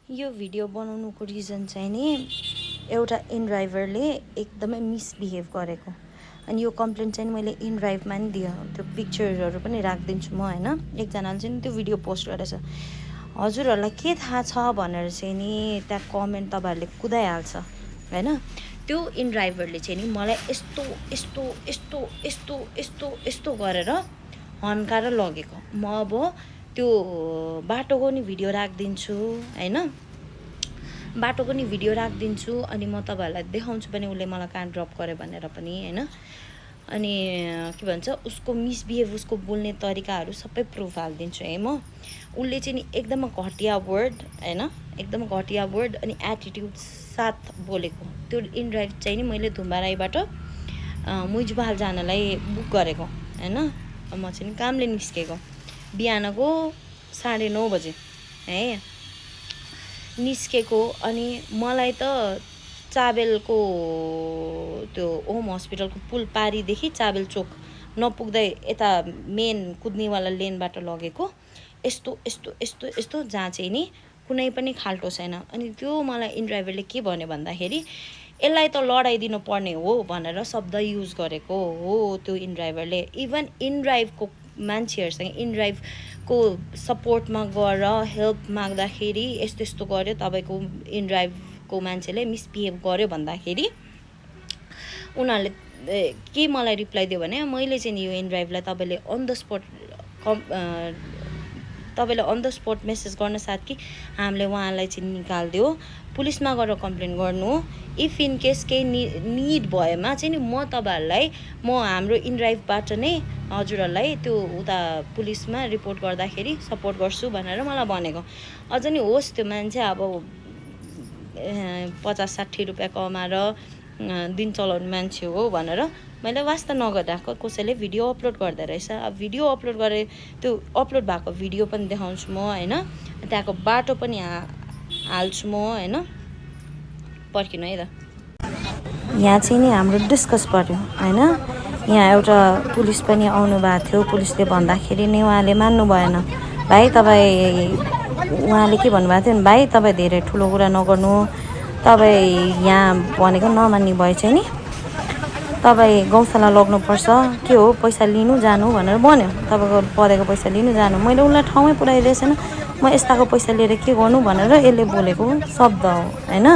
यो भिडियो बनाउनुको रिजन चाहिँ नि एउटा इनड्राइभरले एकदमै मिसबिहेभ गरेको अनि यो कम्प्लेन चाहिँ मैले इनड्राइभमा नि दियो त्यो पिक्चरहरू पनि राखिदिन्छु म हैन एकजनाले चाहिँ त्यो भिडियो पोस्ट गरेछ हजुरहरूलाई के थाहा छ भनेर चाहिँ नि त्यहाँ कमेन्ट तपाईहरुले कुदाइहाल्छ हैन त्यो इनड्राइभरले चाहिँ नि मलाई यस्तो यस्तो यस्तो यस्तो यस्तो यस्तो गरेर हन्काएर लगेको म अब त्यो बाटोको नि भिडियो राखिदिन्छु हैन बाटोको नि भिडियो राखिदिन्छु अनि म तपाईहरुलाई देखाउँछु पनि उले मलाई कहाँ ड्रप गरे भनेर पनि हैन अनि के भन्छ उसको मिसबिहेभ उसको बोल्ने तरिकाहरू सबै प्रुफ हाल्दिन्छु है म उले चाहिँ नि एकदम घटिया वर्ड हैन एकदम घटिया वर्ड अनि एटिट्युड साथ बोलेको त्यो इनड्राइभ चाहिँ नि मैले धुम्बाराईबाट मुइजबहाल जानलाई बुक गरेको हैन म चाहिँ कामले निस्केको बिहानको 9:30 बजे है निस्केको अनि मलाई त चाबेलको त्यो ओम हस्पिटलको पुल पारीदेखि चाबेल चोक नपुग्दै यता मेन कुद्नेवाला लेनबाट लगेको यस्तो यस्तो यस्तो यस्तो जहाँ चाहिँ नि कुनै पनि खाल्टो छैन अनि त्यो मलाई इनड्राइभरले के भन्यो भन्दाखेरि यसलाई त लडाइदिनु पर्ने हो भनेर शब्द युज गरेको हो त्यो इनड्राइभरले इभन इनड्राइभको मान्छेहरुसँग इनड्राइभको सपोर्टमा गएर हेल्प माग्दाखेरि यस्तो यस्तो गर्यो तपाईको इनड्राइभको मान्छेले मिसबिहेभ गर्यो भन्दाखेरि उनीहरुले के मलाई रिप्लाई दियो भने मैले चाहिँ यो इनड्राइभलाई तपाईले अन द स्पट तपाईले अन द स्पट मेसेज गर्न साथ कि हामीले उहाँलाई चाहिँ निकाल्दियो पुलिसमा गएर कम्प्लेन गर्नु इफ इन केस के नीड भएमा चाहिँ नि म तपाईहरुलाई म हाम्रो इनड्राइभबाट नै हजुरहरूलाई त्यो उता पुलिसमा रिपोर्ट गर्दाखेरि सपोर्ट गर्छु भनेर मलाई भनेको अझ नि होस् त्यो मान्छे अब 50-60 रुपैयाँ कमाएर दिन चलाउने मान्छे हो भनेर मैले वास्ता नगराको कसैले भिडियो अपलोड गर्दै रहेछ अब भिडियो अपलोड गरे त्यो अपलोड भएको भिडियो पनि देखाउँछु म हैन त्यहाँको बाटो पनि हाल्छु म हैन पर्खिनु है त यहाँ चाहिँ नि हाम्रो डिस्कस पर्यो हैन यहाँ एउटा पुलिस पनि आउनु भएको थियो पुलिसले भन्दाखेरि नि उहाँले मान्नु भएन भाइ तपाई उहाँले के भन्नुभएको थियो भाइ तपाई धेरै ठुलो कुरा नगर्नु तपाई यहाँ भनेको नमान्ने भए चाहिँ नि तपाई गौशाला लग्नु पर्छ के हो पैसा लिनु जानु भनेर भन्यो तपाईको परेको पैसा लिनु जानु मैले उलाई ठाउँमै पुर्याइदिएछ न म यस्ताको पैसा लिएर के गर्नु भनेर यसले बोलेको शब्द हो हैन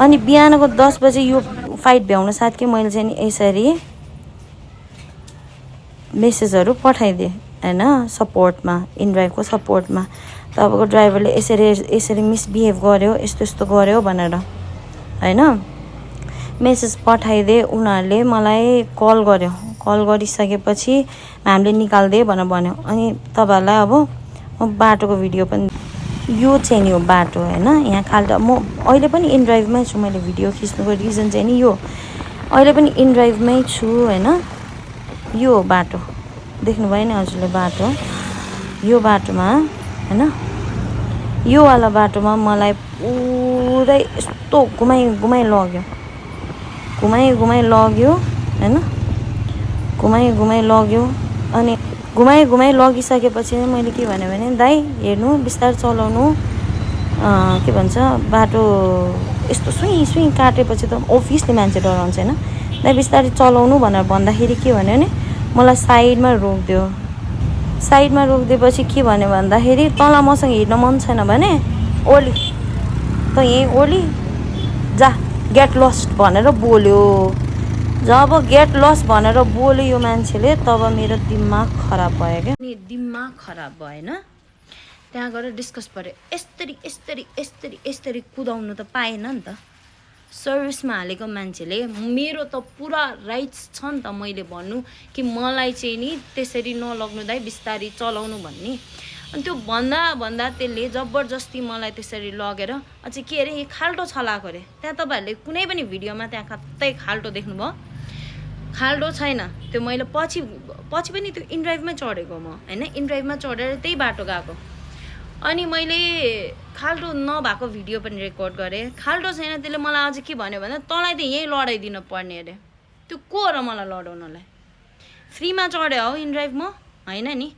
अनि बिहानको 10 बजे यो फाइट भ्याउन साथ के मैले चाहिँ यसरी मेसेजहरु पठाइदिए हैन सपोर्टमा इनड्राइभको सपोर्टमा तपाईको ड्राइभरले यसरी मिसबिहेभ गर्यो यस्तो यस्तो गर्यो भनेर हैन मेसेज पठाइदिए उनीहरुले मलाई कल गर्यो कल गरिसकेपछि हामीले निकाल्दे भनेर भन्यो अनि तपाईहरुलाई अब म बाटोको भिडियो पनि यो चाहिँ नि हो बाटो हैन यहाँ खाल्टा म अहिले पनि इनड्राइभमै छु मैले भिडियो खिच्नुको रिजन चाहिँ नि यो अहिले पनि इनड्राइभमै छु हैन यो बाटो देख्नु भयो नि हजुरले बाटो यो बाटोमा हैन यो वाला बाटोमा मलाई पुरै यस्तो घुमाइ लग्यो घुमाइ लग्यो हैन घुमाइ लग्यो अनि घुमाइ लगिसकेपछि मैले के भने दाइ हेर्नु बिस्तार चलाउनु के भन्छ बाटो यस्तो सुई काटेपछि त अफिसले मान्छे डराउँछ हैन दाइ बिस्तारै चलाउनु भनेर भन्दाखेरि के भन्यो भने मलाई साइडमा रोक्दिएपछि के भन्यो भन्दाखेरि तँलाई मसँग हिँड्न मन छैन भने ओली त यही ओली जा गेट लस्ट भनेर बोल्यो जब गेट लस्ट भनेर बोल्यो यो मान्छेले तब मेरो दिमाग खराब भयो क्या अनि दिमाग खराब भएन त्यहाँ गएर डिस्कस पर्यो यस्तरी कुदाउनु त पाएन नि त सर्भिसमा हालेको मान्छेले मेरो त पुरा राइट्स छ नि त मैले भन्नु कि मलाई चाहिँ नि त्यसरी नलग्नु दाइ बिस्तारी चलाउनु भन्ने अनि त्यो भन्दा त्यसले जबरजस्ती मलाई त्यसरी लगेर अझै के अरे यो खाल्टो छलाको रे त्यहाँ तपाईहरुले कुनै पनि भिडियोमा त्यहाँ कतै खाल्टो देख्नुभयो खाल्टो छैन त्यो मैले पछि पनि त्यो इनड्राइभमै चढेको म हैन इनड्राइभमा चढेर त्यही बाटो गएको अनि मैले खाल्टो नभएको भिडियो पनि रेकर्ड गरे खाल्टो छैन त्यसले मलाई अझै के भन्यो भने तँलाई त यही लडाइदिनु पर्ने अरे त्यो को र मलाई लडाउनलाई फ्रीमा चढे हो इनड्राइभ म हैन नि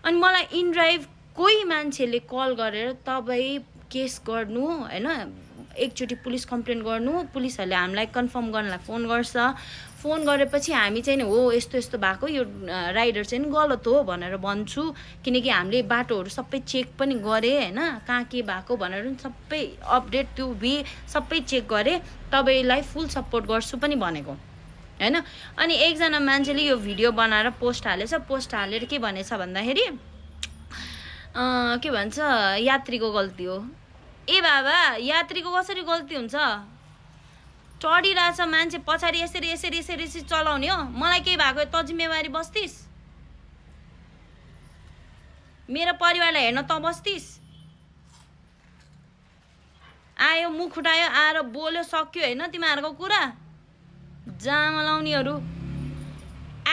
अनि मलाई इनड्राइभ कोही मान्छेले कल गरेर तपाई केस गर्नु हैन एकचोटि पुलिस कम्प्लेन गर्नु पुलिसहरूले हामीलाई कन्फर्म गर्नलाई फोन गर्छ फोन गरेपछि हामी चाहिँ नि हो यस्तो यस्तो भएको यो राइडर चाहिँ गलत हो भनेर भन्छु किनकि हामीले बाटोहरू सबै चेक पनि गरे हैन कहाँ के भएको भनेर सबै अपडेट त्यो सबै चेक गरे तपाईलाई फुल सपोर्ट गर्छु पनि भनेको हैन अनि एकजना मान्छेले यो भिडियो बनाएर पोस्ट हालेछ पोस्ट हालेर के भनेछ भन्दाखेरि के भन्छ यात्रीको गल्ती हो ए बाबा यात्रीको कसरी गल्ती हुन्छ चढिरहेछ मान्छे पछाडि यसरी यसरी यसरी यसरी चलाउने हो मलाई केही भएको त जिम्मेवारी बस्तिस मेरो परिवारलाई हेर्न त बस्तिस आयो मुख उठायो आएर बोल्यो सक्यो हैन तिमीहरुको कुरा जाम लाउनेहरु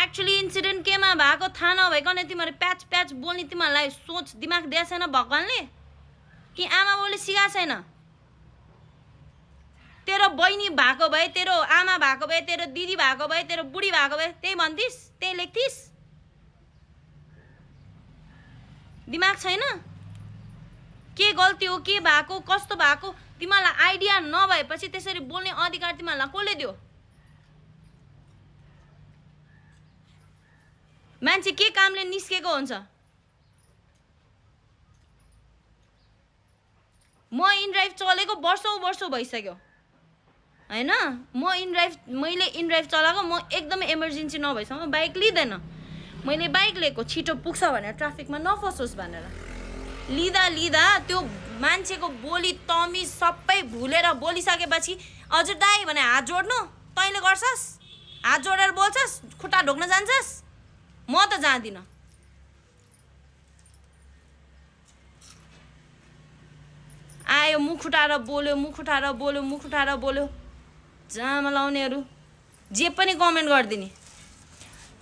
एक्चुअली इन्सिडेन्ट केमा भएको थाहा नभइकन तिमीहरु प्याच प्याच बोल्ने तिमीहरुलाई सोच दिमाग दिएको छैन भगवानले कि आमा बाउले सिकाएको छैन तेरो बहिनी भएको भए तेरो आमा भएको भए तेरो दिदी भएको भए तेरो बुढी भएको भए त्यही भन्दिस त्यही लेख्थिस दिमाग छैन के गल्ती हो के भएको कस्तो भएको तिमीलाई आइडिया नभएपछि त्यसरी बोल्ने अधिकार तिमीलाई कसले दियो मान्छे के कामले निस्केको हुन्छ म इनड्राइभ चलेको वर्षौं भइसक्यो हैन मैले इनड्राइभ चलाएको म एकदमै इमर्जेन्सी नभएसम्म बाइक लिँदैन मैले बाइक लिएको छिटो पुग्छ भनेर ट्राफिकमा नफसोस् भनेर लिँदा त्यो मान्छेको बोली तमिज सबै भुलेर बोलिसकेपछि हजुर दाइ भने हात जोड्नु तैँले गर्छस् हात जोडेर बोल्छस् खुट्टा ढोक्न जान्छस् म त जाँदिन आयो मुख उठाएर बोल्यो जाम लाउनेहरु जे पनि कमेन्ट गर्दिने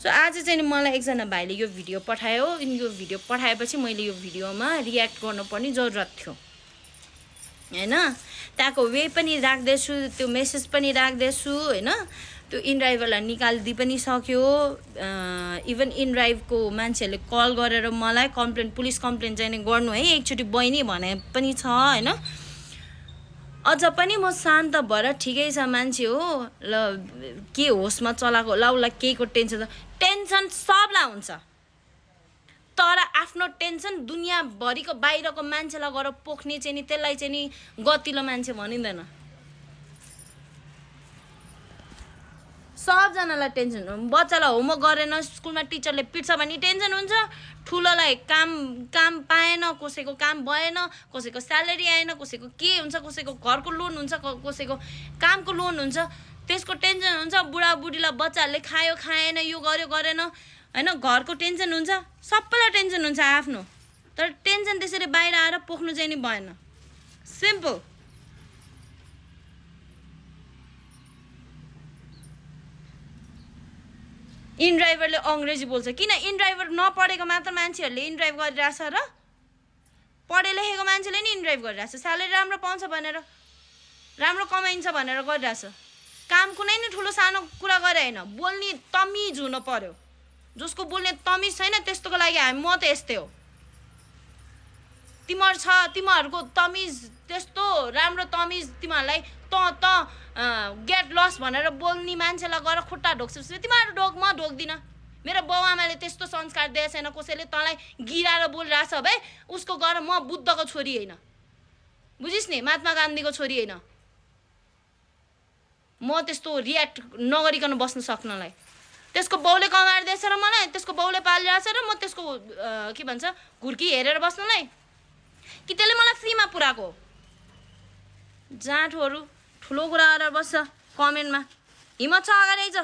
सो आज चाहिँ मलाई एकजना भाइले यो भिडियो पठायो यो भिडियो पठाएपछि मैले यो भिडियोमा रियाक्ट गर्नुपर्ने जरुरत थियो हैन त्यहाँको वे पनि राख्दैछु त्यो मेसेज पनि राख्दैछु हैन त्यो इनड्राइभरलाई निकाल्दि पनि सक्यो इभन इनड्राइभको मान्छेहरूले कल गरेर मलाई पुलिस कम्प्लेन चाहिँ गर्नु है एकचोटि बहिनी भने पनि छ हैन अझ पनि म शान्त भएर ठिकै छ मान्छे हो ल के होसमा चलाको होला उसलाई केहीको टेन्सन सबलाई हुन्छ तर आफ्नो टेन्सन दुनियाँभरिको बाहिरको मान्छेलाई गएर पोख्ने चाहिँ नि त्यसलाई चाहिँ नि गतिलो मान्छे भनिँदैन सबजनालाई टेन्सन हो बच्चालाई होमवर्क गरेन स्कुलमा टिचरले पिट्छ भने टेन्सन हुन्छ ठुलोलाई काम पाएन कसैको काम भएन कसैको स्यालेरी आएन कसैको के हुन्छ कसैको घरको लोन हुन्छ कसैको कामको लोन हुन्छ त्यसको टेन्सन हुन्छ बुढाबुढीलाई बच्चाहरूले खायो खाएन यो गर्यो गरेन हैन घरको टेन्सन हुन्छ सबैलाई टेन्सन हुन्छ आफ्नो तर टेन्सन त्यसरी बाहिर आएर पोख्नु चाहिँ नि भएन सिम्पल इनड्राइभरले अंग्रेजी बोल्छ किन इनड्राइभर नपढेको मात्र मान्छेहरूले इनड्राइभ गरिरहेछ र पढे लेखेको मान्छेले नि इनड्राइभ गरिरहेछ स्यालेरी राम्रो पाउँछ भनेर राम्रो कमाइन्छ भनेर गरिरहेछ काम कुनै नि ठुलो सानो कुरा गरे हैन बोल्ने तमिज हुनु पर्यो जसको बोल्ने तमिज छैन त्यस्तोको लागि म त यस्तै हो तिमीहरुको तमिज त्यस्तो राम्रो तमिज तिमीहरुलाई त गेट लस भनेर बोल्ने मान्छेलाई गएर खुट्टा ढोक्छस् तिमीहरु ढोक म ढोक्दिन मेरो बाउआमाले त्यस्तो संस्कार दिएको छैन कसैले तँलाई गिराएर बोलिरहेछ भए उसको गएर म बुद्धको छोरी हैन बुझिस् नि महात्मा गान्धीको छोरी हैन म त्यस्तो रियाक्ट नगरिकन बस्न सक्नलाई त्यसको बाउले कमाएर दिएछ र मलाई त्यसको बाउले पालिरहेछ र म त्यसको के भन्छ घुर्की हेरेर बस्नलाई कि त्यसले मलाई फ्रीमा पुराको जाँठहरू ठुलो कुरा गरेर बस्छ कमेन्टमा हिम्मत छ अगाडि आइज